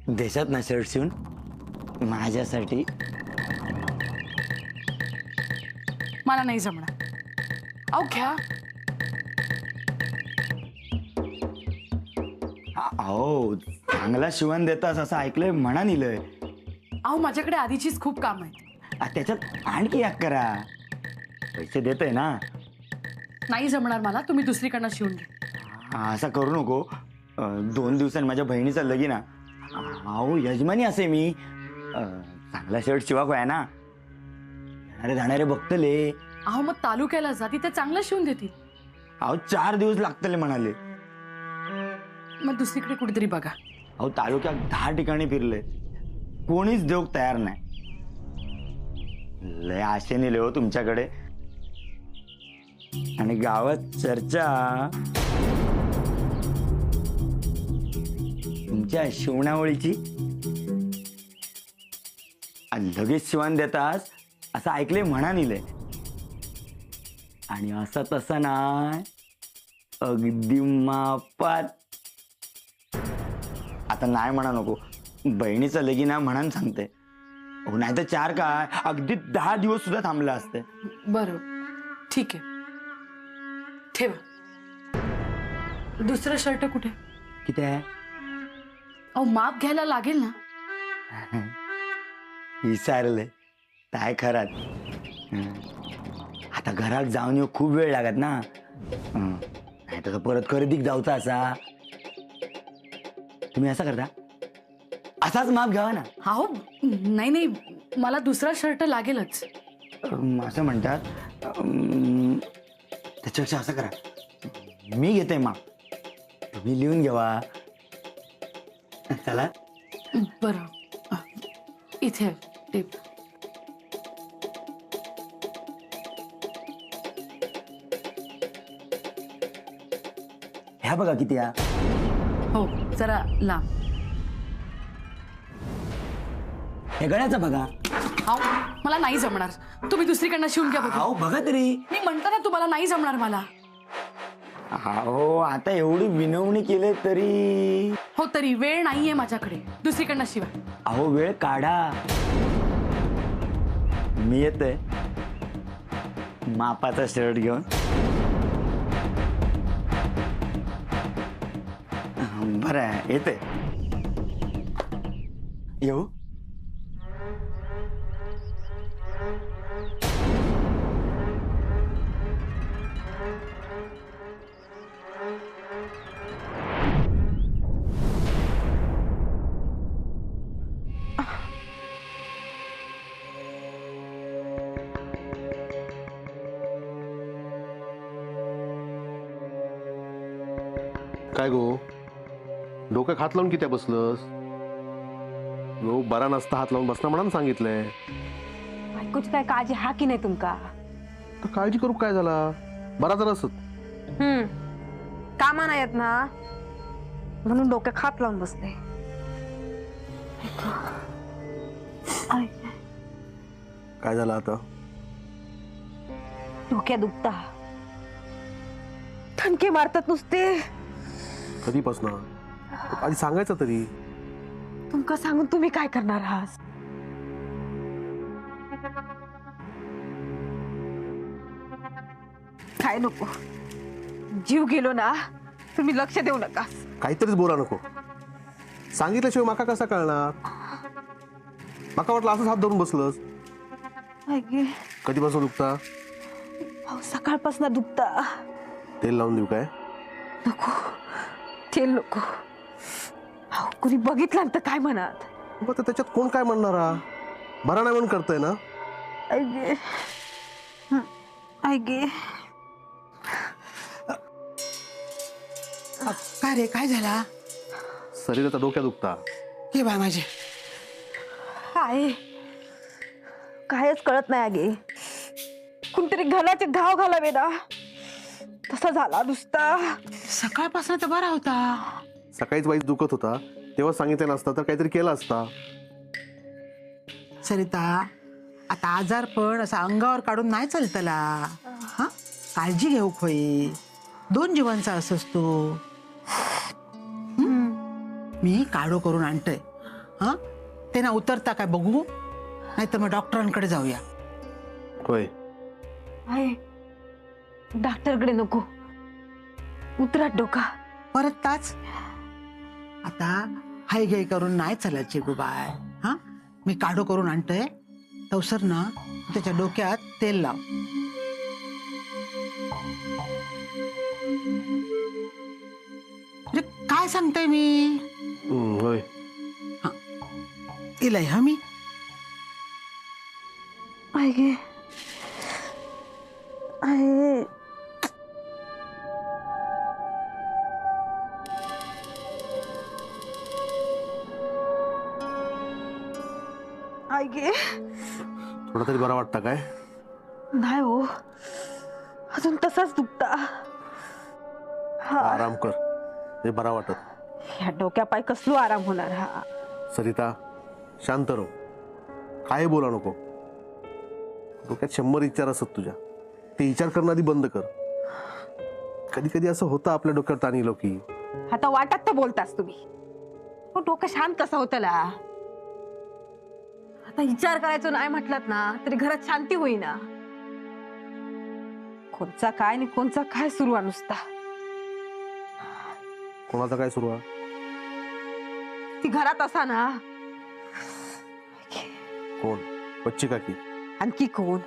देशात ना शर्ट शिवून माझ्यासाठी. मला नाही जमणार. अहो घ्या. अहो चांगला शिवण देतास असं ऐकलंय, म्हणा निलय. अहो माझ्याकडे आधीचीच खूप काम आहेत. त्याच्यात आणखी एक करा, पैसे देतय ना. नाही जमणार मला, तुम्ही दुसरीकडनं शिवून घ्या. असं करू नको. 2 दिवसांनी माझ्या बहिणीचं लगीन आहे. अहो यजमानी असे मी. चांगला शर्ट शिवा आहे ना, येणारे जाणारे बघतले. अहो मग तालुक्याला जा, तिथे चांगलं शिवून देतील. अहो 4 दिवस लागतले म्हणाले. मग दुसरीकडे कुठेतरी बघा. अहो तालुक्यात 10 ठिकाणी फिरले, कोणीच देऊ तयार नाही. लय आशेने लिहो तुमच्याकडे. आणि गावात चर्चा तुमच्या शिवणावळीची. लगेच शिवण देतास असं ऐकले, म्हणा निले. आणि असं तसं नाही, अगदी मापात. आता नाही म्हणा नको, बहिणीचं लगीन आहे म्हणून सांगते. नाही तर 4 काय अगदी 10 दिवस सुद्धा थांबलं असते. बरं ठीक आहे, ठेवा. दुसरं शर्ट कुठे? किती आहे? अहो माप घ्यायला लागेल ना. विचारले काय खरात. आता घरात जाऊन येऊ खूप वेळ लागत ना. नाही तर परत खरेदीक जाऊचा असा. तुम्ही असं करता, असाच माप घ्यावा ना. अहो नाही नाही, मला दुसरा शर्ट लागेलच. असं म्हणतात. त्याच्यापेक्षा असं करा, मी घेते माप, तुम्ही लिहून घ्यावा. चला. बरं इथे टेप. ह्या बघा किती या. हो जरा लांब. हे गळ्याचं बघा. अहो मला नाही जमणार, तुम्ही दुसरीकडनं शिवून घ्या बघा. अहो बघा तरी. मी म्हणतो ना तुम्हाला नाही जमणार मला. हो आता एवढी विनवणी केली तरी. हो तरी वेळ नाहीये माझ्याकडे, दुसरीकडनं शिवा. अहो वेळ काढा, मी येतोय मापाचा शर्ट घेऊन. बरं आहे, येते. येऊ. काय गो, डोक्यात हात लावून किती बसलस? गो बरा नसता हात लावून बसना म्हणून सांगितलंय. बायकोची काय काळजी हा की नाही तुमका? तर काळजी करू काय झाला, बरा जरा असत. कामा नाही येत ना म्हणून डोक्यात हात लावून बसले. काय झालं आता? डोक्या दुखता, ठणके मारतात नुसते. कधीपासून? आधी सांगायचं तरी. तुमका सांगून तुम्ही काय करणार आहात? काय नको, जीव गेलो ना तुम्ही लक्ष देऊ नका. काहीतरीच बोला नको. सांगितल्याशिवाय माका कसा कळणार? माका वाटलं असंच हात धरून बसलस. कधीपासून दुखता? सकाळपासून दुखता. तेल लावून देऊ काय? नको, तेल नको. कुणी बघितलं तर काय म्हणत? मग त्याच्यात कोण काय म्हणणारा? बरा नाही म्हणून करतय ना. काय रे, काय झाला? शरीराचा डोक्या दुखता. हे बाय माझे. काय कायच कळत नाही. आगे कोणतरी घालाचे घाव घालावे ना तसा झाला नुसता. सकाळपासून तर बरा होता. सकाळीच वाईट दुखत होता तेव्हा सांगितलं नसतं तर काहीतरी केलं असता. सरिता, आता आजार पण असा अंगावर काढून नाही चालतला. हा, काळजी घेऊ खोई. 2 जीवांचा असतो. मी काढो करून आणतोय, हा ते ना उतरता काय बघू, नाहीतर मग डॉक्टरांकडे जाऊया. होय. आहे डॉक्टरकडे नको, उतरात डोका. परत ताच आता हाय घाई करून नाही चालायची गो बाय. हा मी काढो करून आणतोय, तवसर ना त्याच्या डोक्यात तेल लाव. अरे काय सांगतोय मी, होय. इलय हा मी. आहे गे आहे. आहे गे. थोडा तरी बरा वाटतं काय? नाही हो, अजून तसाच दुखता. आराम कर, ते बरा वाटत. ह्या डोक्या पाय कसलो आराम होणार. हा सरिता शांत राहो, काय बोला नको. डोक्यात 100 विचार असत तुझ्या, ते विचार करणं आधी बंद कर. कधी कधी असं होतं आपल्या डोक्यावर ताण येलो की. आता वाटत तर बोलतास तुम्ही, पण डोकं शांत कसं होतं ला. आता विचार करायचो नाही म्हटलात ना तरी घरात शांती होईना. कोणचा काय आणि कोणचा काय सुरू आहे नुसता. कोणाचं काय सुरू आहे? ती घरात असा ना. कोण? बच्ची काकी? आणखी कोण?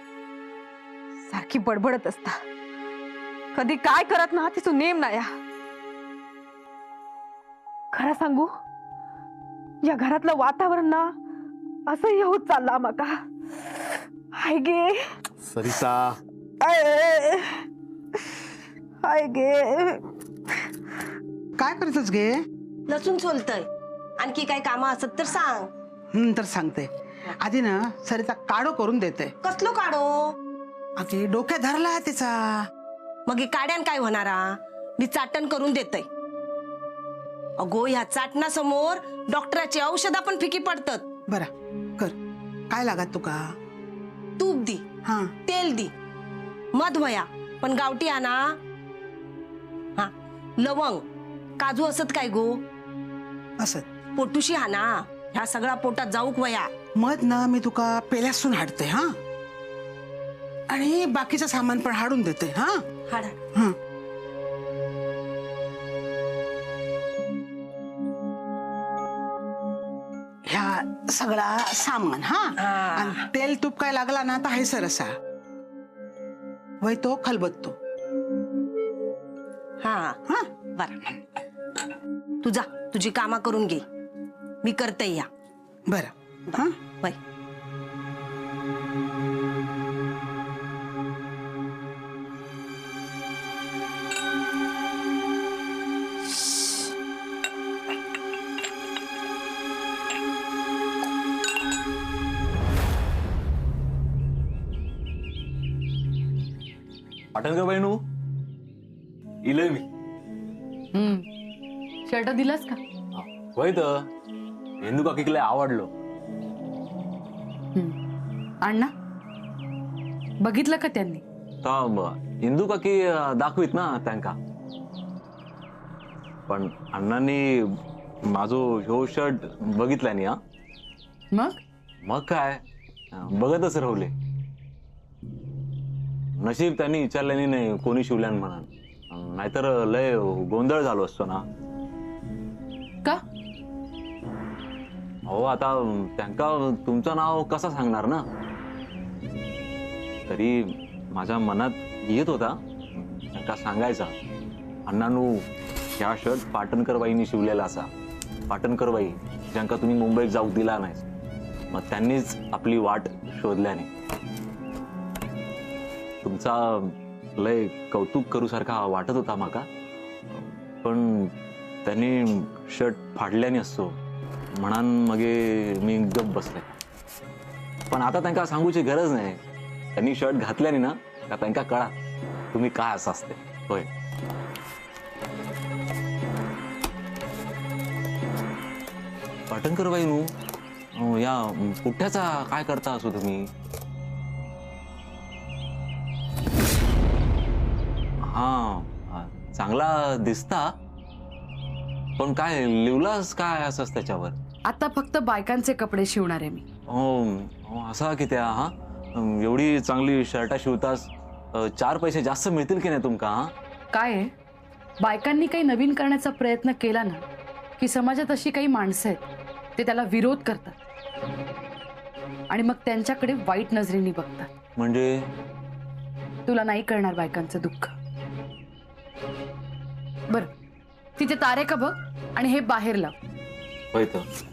सारखी बडबडत असता, कधी काय करत ना तिचं नेम नाही. खरं सांगू, या घरातलं वातावरण ना असं हे होत चालला माका. हाय गे सरिता हाय गे. काय करतच गे? लसूण सोलतय. आणखी काय कामं असत तर सांग. तर सांगते. आधी ना सरिता काढो करून देते. कसलो काढो? अगे डोक्यात धरला आहे तिचा. मग हे काड्यान काय होणारा? मी चाटण करून देतय. अगो ह्या चाटणा समोर डॉक्टराची औषधा पण फिकी पडतात. बरा कर, काय लागत तुका? तूप दी, हा तेल दी, मध वया पण गावठी आणा. हा लवंग काजू असत काय गो? असत. पोटुशी आणा. ह्या सगळा पोटात जाऊक वया. मध ना मी तुका पेल्यासून हाडते. हा आणि बाकीचं सामान पण हाडून देते. हा हाड हा ह्या सगळा सामान. हा आणि तेल तूप काय लागला ना तर हैसर असा वय तो खलबत्तो. हा हा बर. तुझा तुझी कामा करून घे, मी करते या. बरं. हा वय. पाटणकर बहिणू इलय मी. शर्ट दिलास का? होय तर हिंदू काकीला आवडलो. अण्णा बघितलं का त्यांनी? हिंदू काकी दाखवीत ना त्यांका. पण अण्णांनी माझो ह्यो शर्ट बघितला नाही. हा मग काय बघतच राहुले. नशीब त्यांनी विचारल्याने नाही कोणी शिवल्यान म्हणून, नाहीतर लय गोंधळ झालो असतो ना. का? हो आता त्यांका तुमचं नाव कसं सांगणार ना. तरी माझ्या मनात येत होता त्यांका सांगायचा, अण्णानू ह्या शर्ट पाटणकर बाईंनी शिवलेला असा. पाटणकर बाई ज्यांका तुम्ही मुंबईत जाऊ दिला नाही, मग त्यांनीच आपली वाट शोधल्याने. तुमचा लय कौतुक करू सारखा वाटत होता माका, पण त्यांनी शर्ट फाडल्याने असतो म्हणान मगे मी गप बसले. पण आता त्यांना सांगूची गरज नाही. त्यांनी शर्ट घातल्याने ना का त्यांना कळा तुम्ही काय असं असते. होय पाटणकर बाईनू, या पुठ्याचा काय करता असो तुम्ही? हा चांगला दिसता, पण काय लिवलास काय असंच त्याच्यावर? आता फक्त बायकांचे कपडे शिवणार आहे मी. असा की त्या हा एवढी चांगली शर्टा शिवतास 4 पैसे जास्त मिळतील की नाही तुमका? हा काय आहे, बायकांनी काही नवीन करण्याचा प्रयत्न केला ना की समाजात अशी काही माणसं आहेत ते त्याला विरोध करतात आणि मग त्यांच्याकडे वाईट नजरेने बघतात. म्हणजे तुला नाही कळणार बायकांचं दुःख. बर, तिथे तारे का बघ आणि हे बाहेर लाव. होय तर.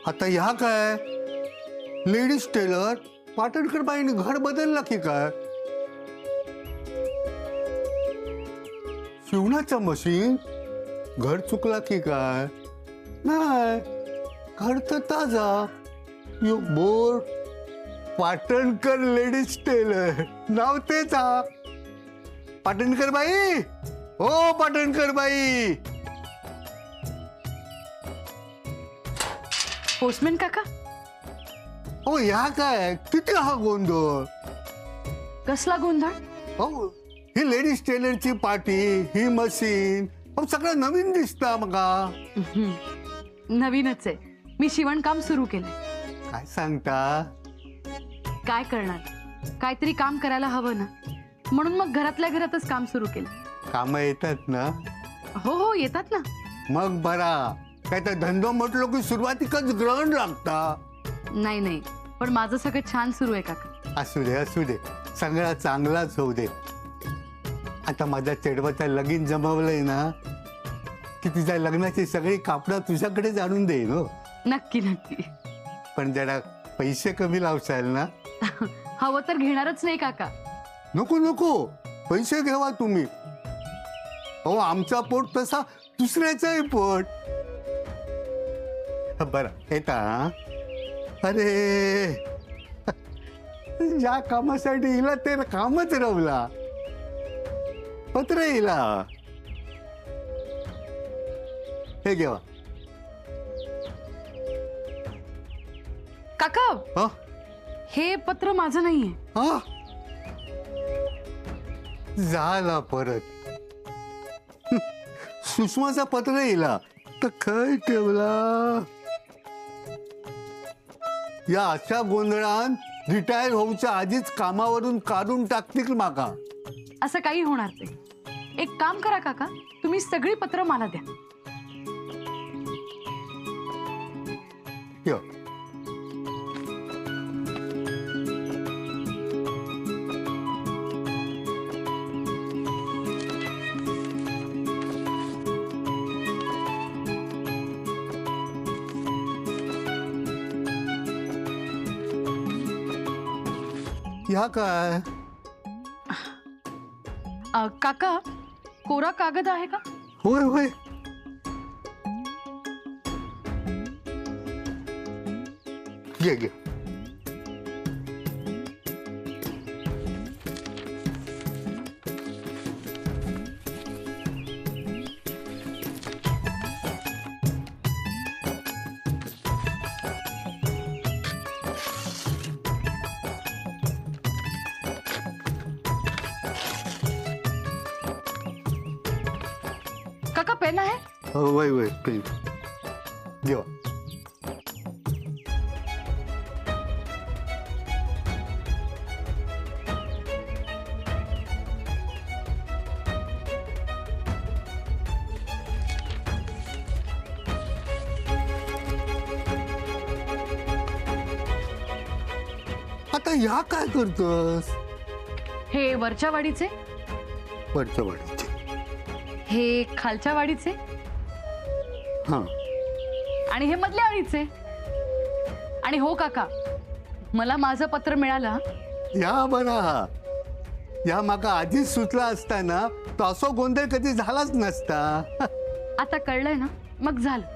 आता ह्या काय लेडीज टेलर पाटणकर बाईने घर बदलला की काय? शिवण्याचं मशीन घर चुकला की काय? नाही, घर तर ताजा. यो बोर्ड पाटणकर लेडीज टेलर नाव तेच हा. पाटणकर बाई, ओ पाटणकर बाई. पोस्टमॅन काका, हो ह्या काय किती हा गोंधळ? कसला गोंधळ? हो ही लेडीज टेलरची पार्टी, ही मशीन सगळं नवीन दिसतं मगा. नवीनच आहे. मी शिवणकाम सुरू केलंय. काय सांगता? काय करणार, काहीतरी काम करायला हवं ना, म्हणून मग घरातल्या घरातच काम सुरू केलं. काम येतात ना? हो हो येतात ना. मग बरा. काय तर धंदो म्हटलो की सुरुवातीकच ग्रहण लागता. नाही नाही, पण माझं सगळं छान सुरू आहे काका. असू दे सगळा चांगलाच होऊ दे. आता माझ्या चेडवाचं लगीन जमवलंय ना की तिच्या लग्नाची सगळी कापडं तुझ्याकडेच आणून देईन. हो नक्की नक्की. पण जरा पैसे कमी लावशाल ना? हवं तर घेणारच नाही काका. नको पैसे घेवा तुम्ही. हो आमचा पोट तसा दुसऱ्याचाही पोट. बरं येता. अरे ज्या कामासाठी हिला ते कामच रवला. पत्र हिला हे घेवा. काका, हा हे पत्र माझं नाहीये. हा झाला परत. सुषमाचा पत्र येला तर खय ठेवला. या अशा गोंधळात रिटायर होऊच्या आधीच कामावरून काढून टाकतील माका. असं काही होणार नाही. एक काम करा काका, तुम्ही तुम्ही सगळी पत्र मला द्या. यो. ह्या काय? काका, कोरा कागद आहे का? होय होय. घे घे. काका, पेन आहे? होय होय. घेवा. आता ह्या काय करतोस? हे वरच्या वाडीचे, वरच्या वाडीचे. हे खालच्या वाडीचे हा. आणि हे मधल्या वाडीचे. आणि हो काका, मला माझं पत्र मिळालं. या बरा. या माका आधीच सुचला असता ना तो असो गोंधळ कधी झालाच नसता. आता कळलंय ना, मग झालं.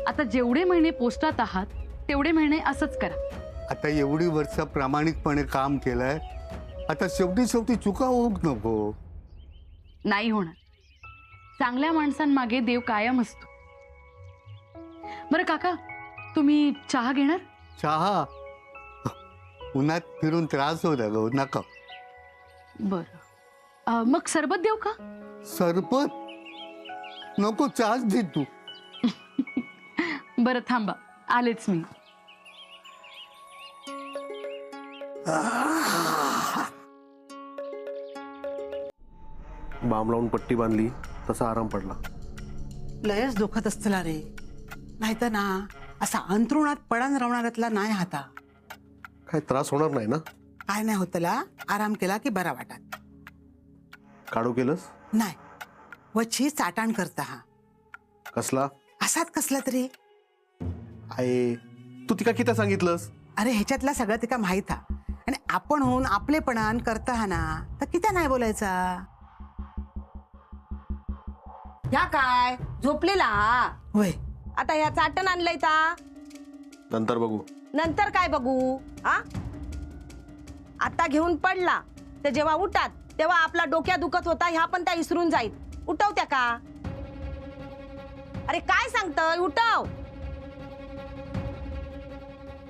आता जेवढे महिने पोस्टात आहात तेवढे महिने असंच करा. आता एवढी वर्ष प्रामाणिकपणे काम केलंय, आता शेवटी शेवटी चुका होऊक नको. नाही होणार. चांगल्या माणसांमागे देव कायम असतो. बरं काका, तुम्ही चहा घेणार? चहा? उन्हात फिरून त्रास होता ग, नका. बरं, मग सरबत देऊ का? सरबत नको, चहाच दे तू. बरं थांबा, आलेच मी. बाम लावून पट्टी बांधली तसा आराम पडला. लयच दुखत असतला रे. नाहीतर ना असा अंथरुणात पडान रावणाऱ्यातला नाही हाता. काय त्रास होणार नाही ना? काय नाही होतला. आराम केला की बरा वाटत. काढू केलंस? नाही, वची चाटाण करता हा. कसला? असाच कसला तरी. आहे तू तिका किती सांगितलंस? अरे ह्याच्यातला सगळं तिका माहित हा. आणि आपण होऊन आपलेपणान करता हा ना, तर किती नाही बोलायचा. ह्या काय झोपलेला हा? होय. आता ह्या चाटण आणलंय ता. नंतर बघू. नंतर काय बघू? हा, आता घेऊन पडला तर जेव्हा उठात तेव्हा आपला डोक्या दुखत होता ह्या पण त्या इसरून जाईल. उठवत्या का? अरे काय सांगतय? उठव,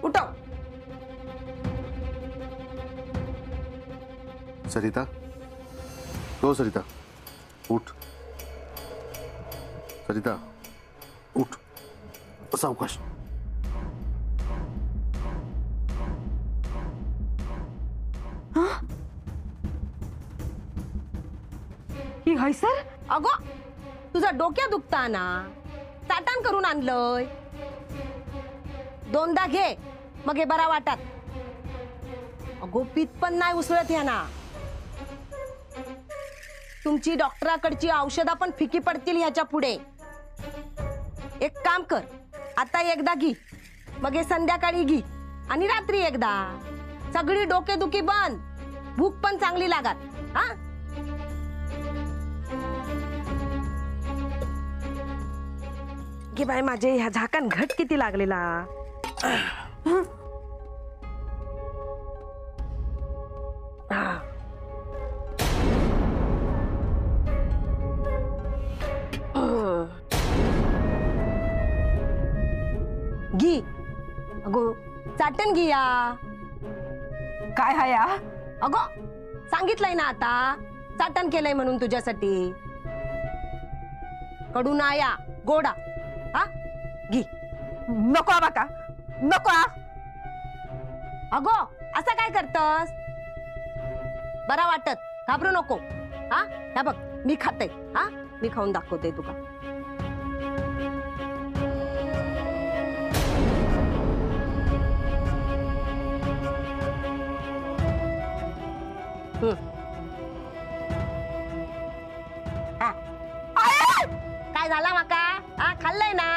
उठव. सरिता, हो सरिता, उठ. सरिता उठ. सावकाश. ही हाय सर? अगो, तुझा डोक्या दुखता ना, चाटण करून आणलंय. दोनदा घे, मग हे बरा वाटत. अगो, पीत पण नाही उसळत ह्या ना. तुमची डॉक्टराकडची औषधा पण फिकी पडतील ह्याच्या पुढे. एक काम कर, आता एकदा घे, मग हे संध्याकाळी घे, आणि रात्री एकदा. सगळी डोकेदुखी बंद, भूक पण चांगली लागत. हा, घे बाय माझे. ह्या झाकण घट किती लागलेला. घी. अगो, चाटण घिया. काय हा या? अगो, सांगितलंय ना आता, चाटण केलंय म्हणून तुझ्यासाठी. कडून आया गोडा. हा, घी. नको आ बाका, नको आ. अगो, असं काय करतस? बरा वाटत, घाबरू नको. हा, ह्या बघ, मी खाते. हा, मी खाऊन दाखवते तुका. हा. काय झाला माका? हा खाल्लंय ना.